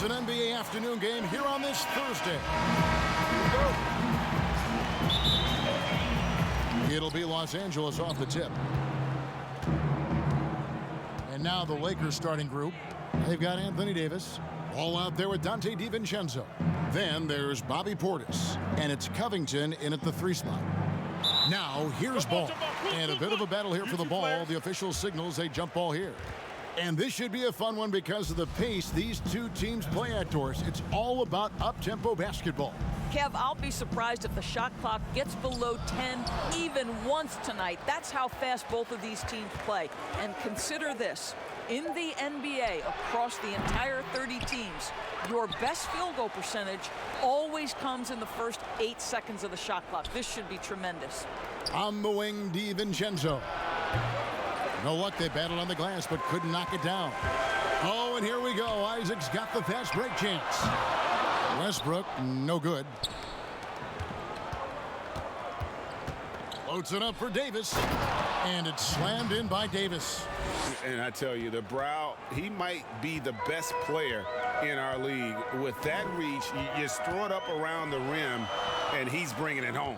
It's an NBA afternoon game here on this Thursday. It'll be Los Angeles off the tip. And now the Lakers starting group. They've got Anthony Davis. All out there with Dante DiVincenzo. Then there's Bobby Portis. And it's Covington in at the 3 spot. Now here's Ball. And a bit of a battle here for the ball. The official signals a jump ball here. And this should be a fun one because of the pace these two teams play outdoors. It's all about up-tempo basketball. Kev, I'll be surprised if the shot clock gets below 10 even once tonight. That's how fast both of these teams play. And consider this. In the NBA, across the entire 30 teams, your best field goal percentage always comes in the first 8 seconds of the shot clock. This should be tremendous. On the wing, DiVincenzo. No luck, they battled on the glass, but couldn't knock it down. Oh, and here we go. Isaac's got the fast break chance. Westbrook, no good. Floats it up for Davis. And it's slammed in by Davis. And I tell you, he might be the best player in our league. With that reach, you just throw it up around the rim, and he's bringing it home.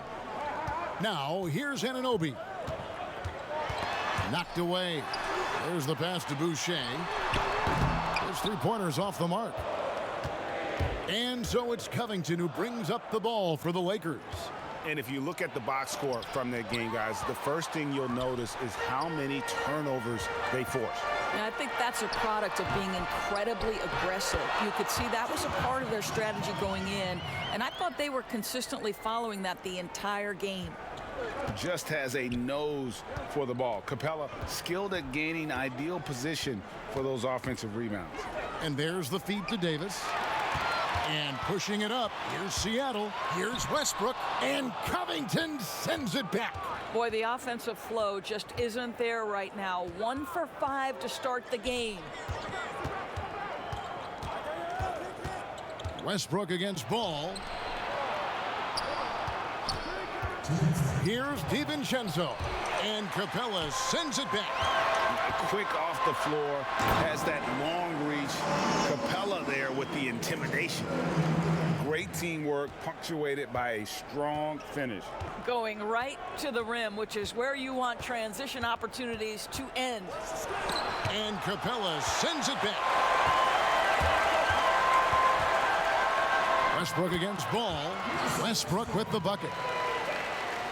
Now, here's Anunoby. Knocked away. There's the pass to Boucher. His 3-pointers off the mark. And so it's Covington who brings up the ball for the Lakers. And if you look at the box score from that game, guys, the first thing you'll notice is how many turnovers they force. And I think that's a product of being incredibly aggressive. You could see that was a part of their strategy going in, and I thought they were consistently following that the entire game. Just has a nose for the ball. Capella skilled at gaining ideal position for those offensive rebounds. And there's the feed to Davis. And pushing it up, here's Seattle, here's Westbrook, and Covington sends it back. Boy, the offensive flow just isn't there right now. 1 for 5 to start the game. Westbrook against Ball. Here's DiVincenzo, and Capella sends it back. Quick off the floor, has that long reach. Capella there with the intimidation. Great teamwork, punctuated by a strong finish. Going right to the rim, which is where you want transition opportunities to end. And Capella sends it back. Westbrook against Ball. Westbrook with the bucket.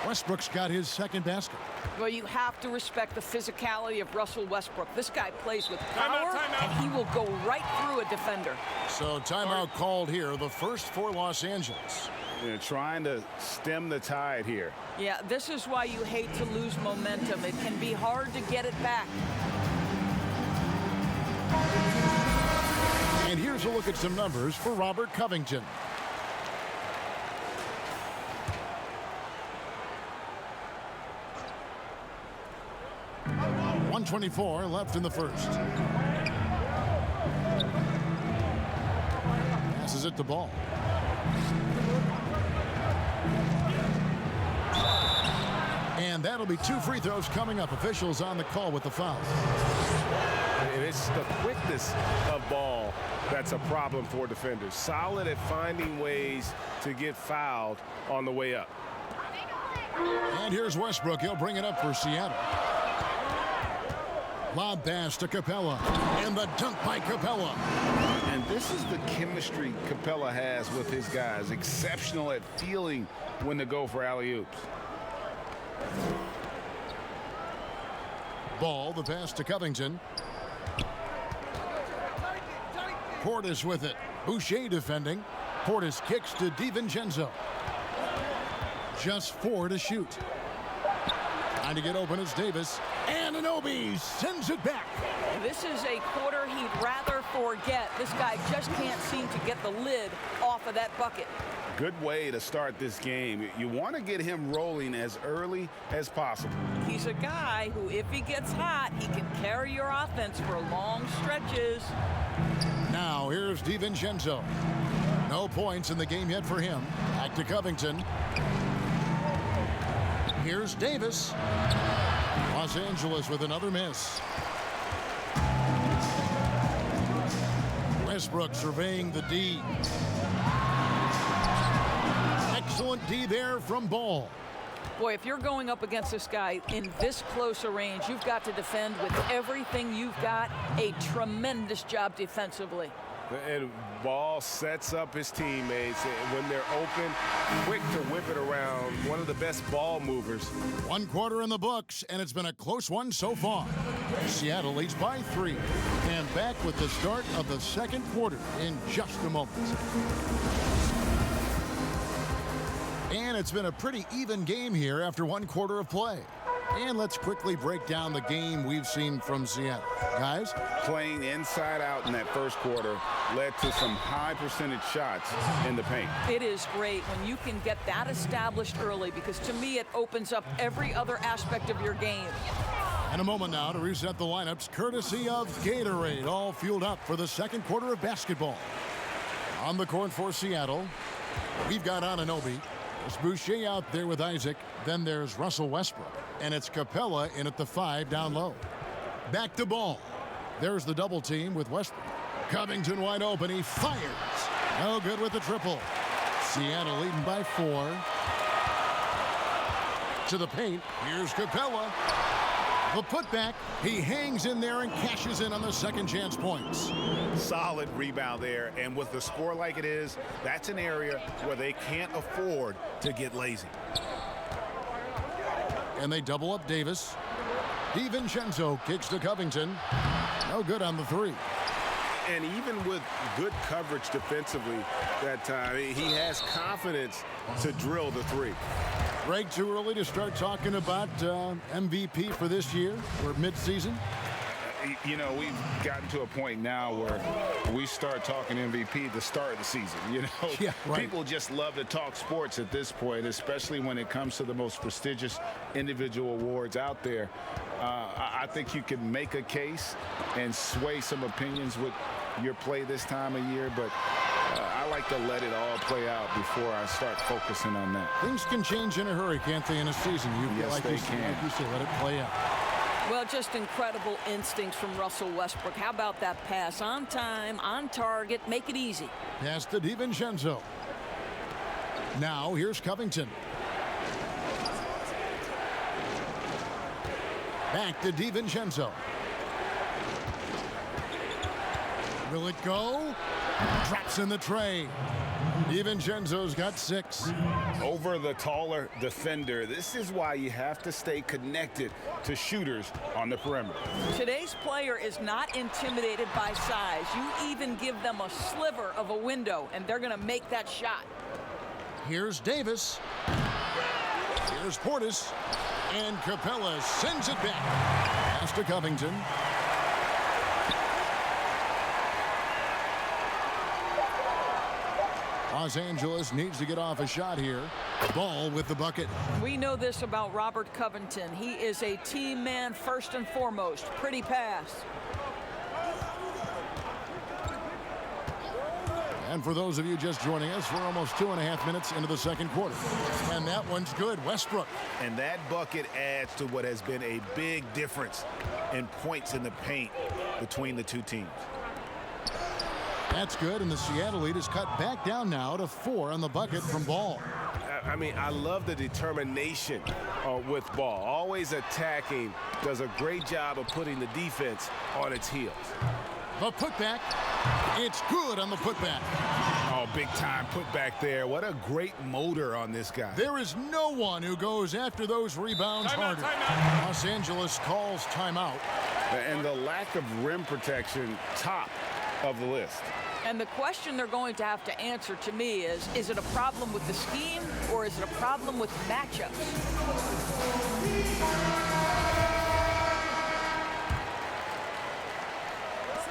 Westbrook's got his second basket. Well, you have to respect the physicality of Russell Westbrook. This guy plays with power, and he will go right through a defender. So timeout called here, the first for Los Angeles. They're trying to stem the tide here. Yeah, this is why you hate to lose momentum. It can be hard to get it back. And here's a look at some numbers for Robert Covington. .124 left in the first. Passes it to Ball. And that'll be 2 free throws coming up. Officials on the call with the foul. And it's the quickness of Ball that's a problem for defenders. Solid at finding ways to get fouled on the way up. And here's Westbrook. He'll bring it up for Seattle. Lob pass to Capella, and the dunk by Capella. And this is the chemistry Capella has with his guys. Exceptional at feeling when to go for alley-oops. Ball, the pass to Covington. Portis with it. Boucher defending. Portis kicks to DiVincenzo. Just 4 to shoot. Trying to get open is Davis. Anunoby sends it back. This is a quarter he'd rather forget. This guy just can't seem to get the lid off of that bucket. Good way to start this game. You want to get him rolling as early as possible. He's a guy who, if he gets hot, he can carry your offense for long stretches. Now here's DiVincenzo. No points in the game yet for him. Back to Covington. Here's Davis. Los Angeles with another miss. Westbrook surveying the D. Excellent D there from Ball. Boy, if you're going up against this guy in this close a range, you've got to defend with everything you've got. A tremendous job defensively. And Ball sets up his teammates when they're open, quick to whip it around. One of the best ball movers. 1 quarter in the books, and it's been a close one so far. Seattle leads by 3. And back with the start of the second quarter in just a moment. And it's been a pretty even game here after 1 quarter of play. And let's quickly break down the game we've seen from Seattle. Guys? Playing inside out in that first quarter led to some high percentage shots in the paint. It is great when you can get that established early, because to me it opens up every other aspect of your game. And a moment now to reset the lineups courtesy of Gatorade, all fueled up for the second quarter of basketball. On the court for Seattle, we've got Anunoby. There's Boucher out there with Isaac. Then there's Russell Westbrook. And it's Capella in at the 5 down low. Back to Ball. There's the double team with Westbrook. Covington wide open. He fires. No good with the triple. Seattle leading by 4. To the paint. Here's Capella. The putback. He hangs in there and cashes in on the second chance points. Solid rebound there, and with the score like it is, that's an area where they can't afford to get lazy. And they double up Davis. DiVincenzo kicks to Covington. No good on the 3. And even with good coverage defensively that time, he has confidence to drill the 3. Greg, too early to start talking about MVP for this year or midseason? You know, we've gotten to a point now where we start talking MVP at the start of the season. You know, yeah, right. People just love to talk sports at this point, especially when it comes to the most prestigious individual awards out there. I think you can make a case and sway some opinions with your play this time of year, but I like to let it all play out before I start focusing on that. Things can change in a hurry, can't they, in a season? Yes, they can. Like you say, let it play out. Well, just incredible instincts from Russell Westbrook. How about that pass? On time, on target, make it easy. Pass to DiVincenzo. Now here's Covington. Back to DiVincenzo. Will it go? Drops in the tray. DiVincenzo's got 6. Over the taller defender. This is why you have to stay connected to shooters on the perimeter. Today's player is not intimidated by size. You even give them a sliver of a window, and they're going to make that shot. Here's Davis. Here's Portis. And Capella sends it back. Pass to Covington. Los Angeles needs to get off a shot here. Ball with the bucket. We know this about Robert Covington. He is a team man first and foremost. Pretty pass. And for those of you just joining us, we're almost 2.5 minutes into the second quarter. And that one's good. Westbrook. And that bucket adds to what has been a big difference in points in the paint between the two teams. That's good, and the Seattle lead is cut back down now to 4 on the bucket from Ball. I mean, I love the determination with Ball. Always attacking, does a great job of putting the defense on its heels. The putback, it's good on the putback. Oh, big time putback there. What a great motor on this guy. There is no one who goes after those rebounds harder. Los Angeles calls timeout. And the lack of rim protection, top of the list. And the question they're going to have to answer to me is it a problem with the scheme or is it a problem with matchups?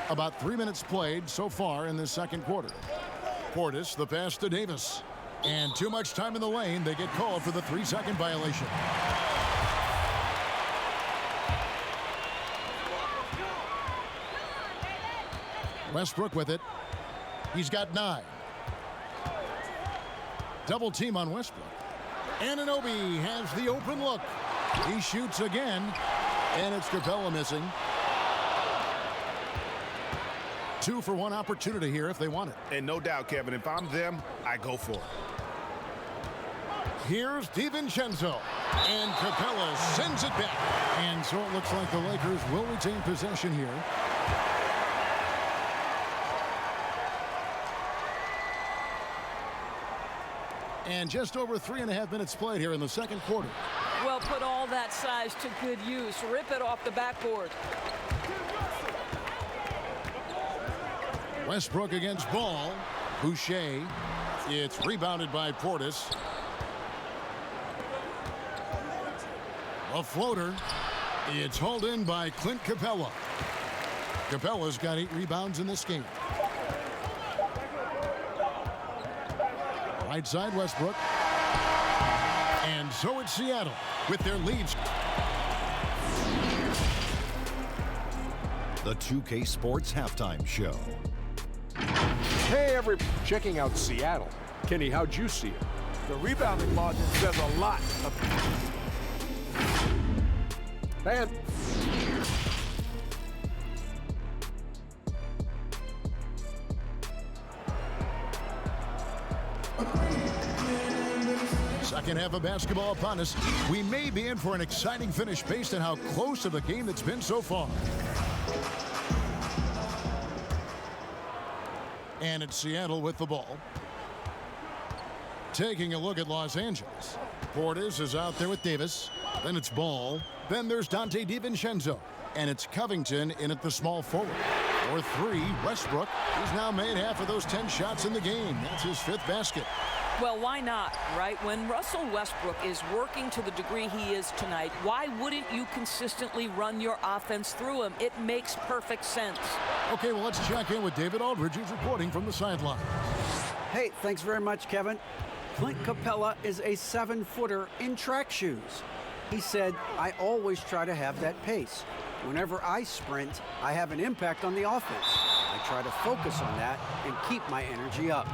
About 3 minutes played so far in the second quarter. Portis, the pass to Davis. And too much time in the lane. They get called for the 3-second violation. Westbrook with it. He's got 9. Double team on Westbrook. Anunoby has the open look. He shoots again, and it's Capella missing. 2-for-1 opportunity here if they want it. And no doubt, Kevin, if I'm them, I go for it. Here's DiVincenzo. And Capella sends it back. And so it looks like the Lakers will retain possession here. And just over 3.5 minutes played here in the second quarter. Well, put all that size to good use. Rip it off the backboard. Westbrook against Ball. Boucher. It's rebounded by Portis. A floater. It's hauled in by Clint Capella. Capella's got 8 rebounds in this game. Right side, Westbrook. And so it's Seattle with their leads. The 2K Sports Halftime Show. Hey, checking out Seattle. Kenny, how'd you see it? The rebounding margin says a lot. Man. Second half of basketball upon us. We may be in for an exciting finish based on how close of a game it's been so far. And it's Seattle with the ball. Taking a look at Los Angeles. Portis is out there with Davis. Then it's Ball. Then there's Donte DiVincenzo. And it's Covington in at the small forward. For 3, Westbrook. He's now made half of those 10 shots in the game. That's his 5th basket. Well, why not, right? When Russell Westbrook is working to the degree he is tonight, why wouldn't you consistently run your offense through him? It makes perfect sense. Okay, well, let's check in with David Aldridge, who's reporting from the sideline. Hey, thanks very much, Kevin. Clint Capella is a 7-footer in track shoes. He said, I always try to have that pace. Whenever I sprint, I have an impact on the offense. I try to focus on that and keep my energy up.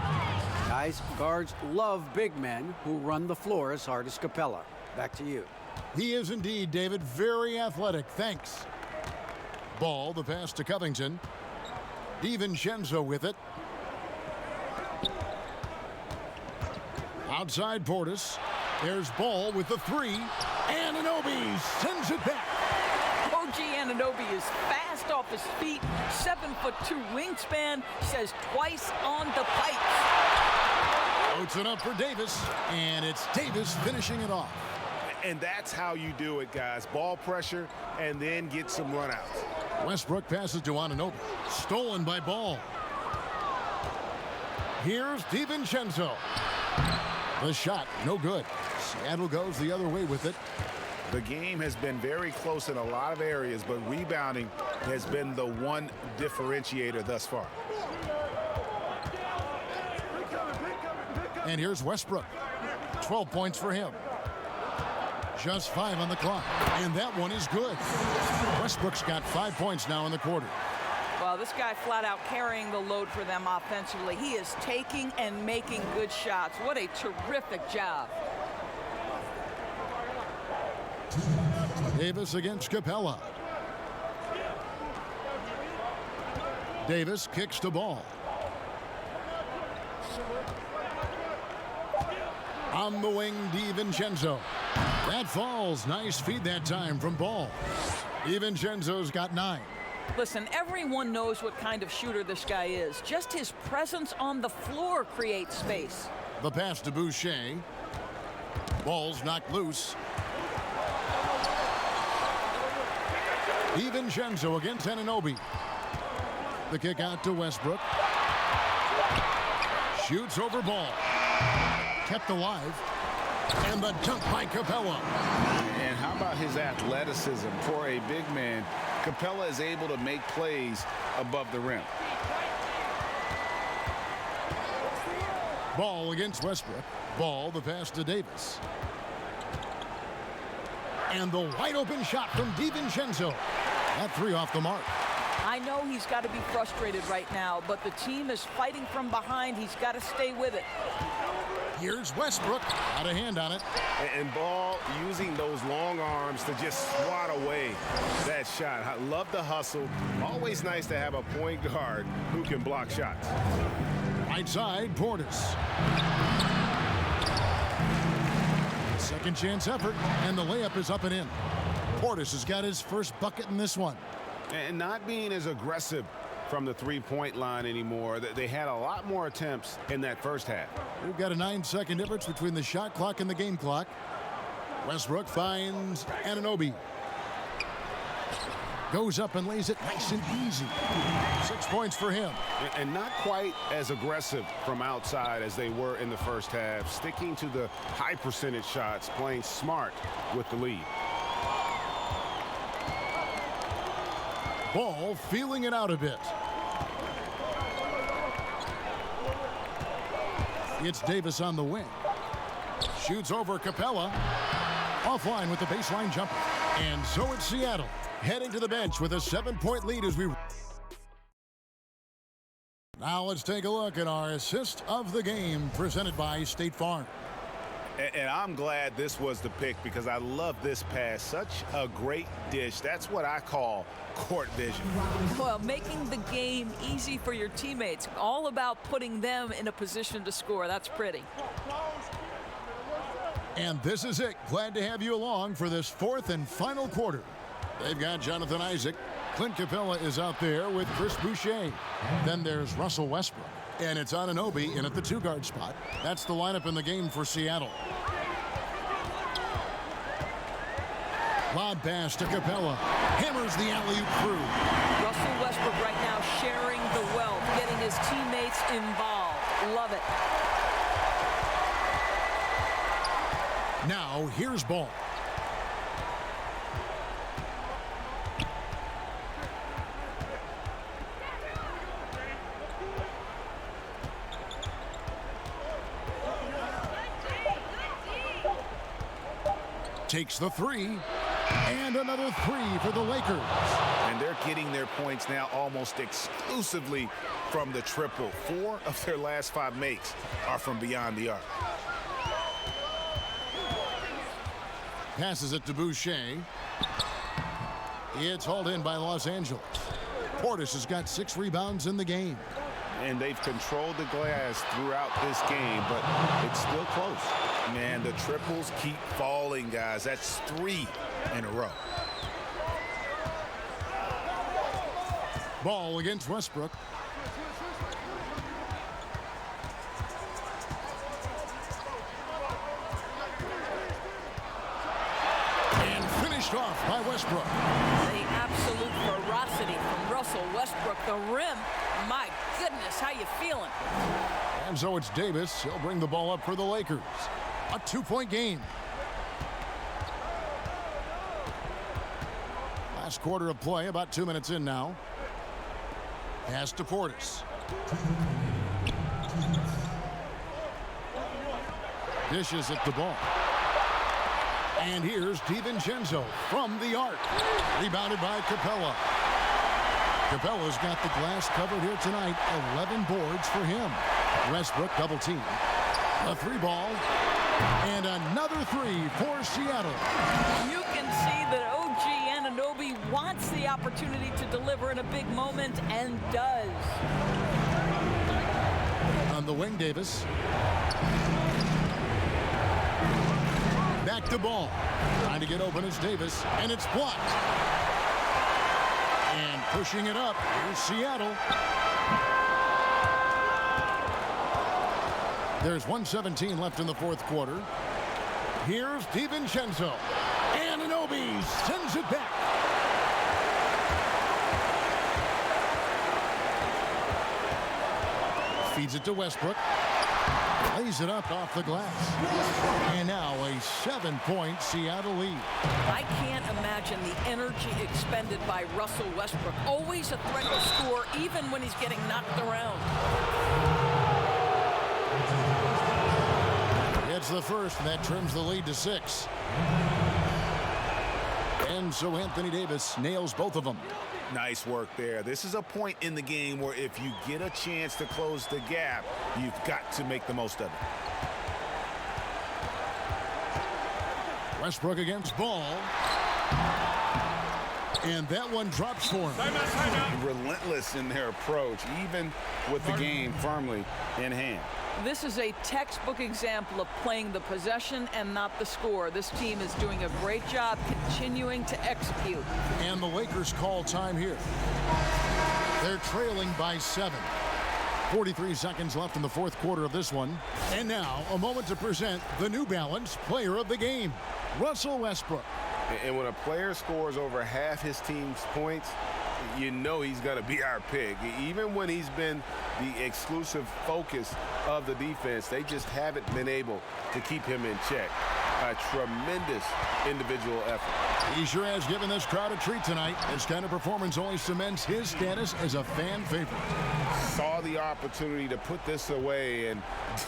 Guys, guards love big men who run the floor as hard as Capella. Back to you. He is indeed, David, very athletic. Thanks. Ball, the pass to Covington. DiVincenzo with it. Outside Portis. There's Ball with the 3. Anunoby sends it back. OG Anunoby is fast off his feet, 7'2" wingspan, says twice on the pipes. Puts it up for Davis, and it's Davis finishing it off. And that's how you do it, guys. Ball pressure and then get some runouts. Westbrook passes to Anunoby. Stolen by Ball. Here's DiVincenzo. The shot, no good. Seattle goes the other way with it. The game has been very close in a lot of areas, but rebounding has been the one differentiator thus far. And here's Westbrook. 12 points for him. Just 5 on the clock. And that one is good. Westbrook's got 5 points now in the quarter. Well, this guy flat out carrying the load for them offensively. He is taking and making good shots. What a terrific job. Davis against Capella. Davis kicks the ball. On the wing, DiVincenzo. That falls. Nice feed that time from Ball. DiVincenzo's got 9. Listen, everyone knows what kind of shooter this guy is. Just his presence on the floor creates space. The pass to Boucher. Ball's knocked loose. DiVincenzo against Anunoby. The kick out to Westbrook. Shoots over Ball. Kept alive. And the dunk by Capella. And how about his athleticism? For a big man, Capella is able to make plays above the rim. Ball against Westbrook. Ball, the pass to Davis. And the wide open shot from DiVincenzo. That 3 off the mark. I know he's got to be frustrated right now, but the team is fighting from behind. He's got to stay with it. Here's Westbrook. Got a hand on it. And Ball using those long arms to just swat away that shot. I love the hustle. Always nice to have a point guard who can block shots. Right side, Portis. Second chance effort, and the layup is up and in. Portis has got his first bucket in this one. And not being as aggressive from the three-point line anymore. They had a lot more attempts in that first half. We've got a 9-second difference between the shot clock and the game clock. Westbrook finds Anunoby. Goes up and lays it nice and easy. 6 points for him. And not quite as aggressive from outside as they were in the first half. Sticking to the high percentage shots, playing smart with the lead. Ball feeling it out a bit. It's Davis on the wing. Shoots over Capella. Offline with the baseline jumper. And so it's Seattle heading to the bench with a 7-point lead as we... Now let's take a look at our assist of the game presented by State Farm. And I'm glad this was the pick because I love this pass. Such a great dish. That's what I call court vision. Well, making the game easy for your teammates. All about putting them in a position to score. That's pretty. And this is it. Glad to have you along for this fourth and final quarter. They've got Jonathan Isaac. Clint Capella is out there with Chris Boucher. Then there's Russell Westbrook. And it's Anunoby in at the 2-guard spot. That's the lineup in the game for Seattle. Lob pass to Capella. Hammers the alley-oop through. Russell Westbrook right now sharing the wealth, getting his teammates involved. Love it. Now here's Ball. Takes the three, and another three for the Lakers. And they're getting their points now almost exclusively from the triple. 4 of their last 5 makes are from beyond the arc. Passes it to Boucher. It's hauled in by Los Angeles. Portis has got 6 rebounds in the game. And they've controlled the glass throughout this game, but it's still close. Man, the triples keep falling, guys. That's 3 in a row. Ball against Westbrook. And finished off by Westbrook. The absolute ferocity from Russell Westbrook. The rim, my goodness, how you feeling? And so it's Davis. He'll bring the ball up for the Lakers. A 2-point game. Last quarter of play, about 2 minutes in now. Pass to Portis. Dishes at the ball. And here's DiVincenzo from the arc. Rebounded by Capella. Capella's got the glass covered here tonight. 11 boards for him. Westbrook double team. A 3-ball. And another 3 for Seattle. You can see that OG Anunoby wants the opportunity to deliver in a big moment and does. On the wing, Davis. Back to Ball. Trying to get open is Davis, and it's blocked. And pushing it up, here's Seattle. There's 1:17 left in the fourth quarter. Here's DiVincenzo. Anunoby sends it back. Feeds it to Westbrook. Lays it up off the glass. And now a 7-point Seattle lead. I can't imagine the energy expended by Russell Westbrook. Always a threat to score, even when he's getting knocked around. It's the first, and that trims the lead to 6. And so Anthony Davis nails both of them. Nice work there. This is a point in the game where if you get a chance to close the gap, you've got to make the most of it. Westbrook against Ball. And that one drops for him. Relentless in their approach, even with the game firmly in hand. This is a textbook example of playing the possession and not the score. This team is doing a great job continuing to execute. And the Lakers call time here. They're trailing by 7. 43 seconds left in the fourth quarter of this one. And now, a moment to present the New Balance Player of the Game, Russell Westbrook. And when a player scores over half his team's points, you know he's going to be our pick. Even when he's been the exclusive focus of the defense, they just haven't been able to keep him in check. A tremendous individual effort. He sure has given this crowd a treat tonight. This kind of performance only cements his status as a fan favorite. Saw the opportunity to put this away and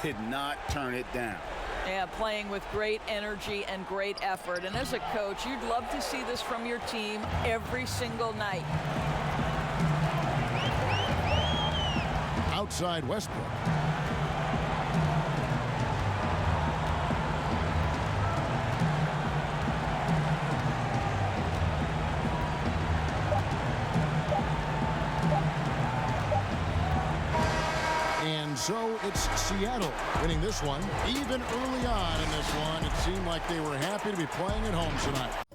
did not turn it down. Yeah, playing with great energy and great effort. And as a coach, you'd love to see this from your team every single night. Outside Westbrook. And so it's Seattle winning this one. Even early on in this one, it seemed like they were happy to be playing at home tonight.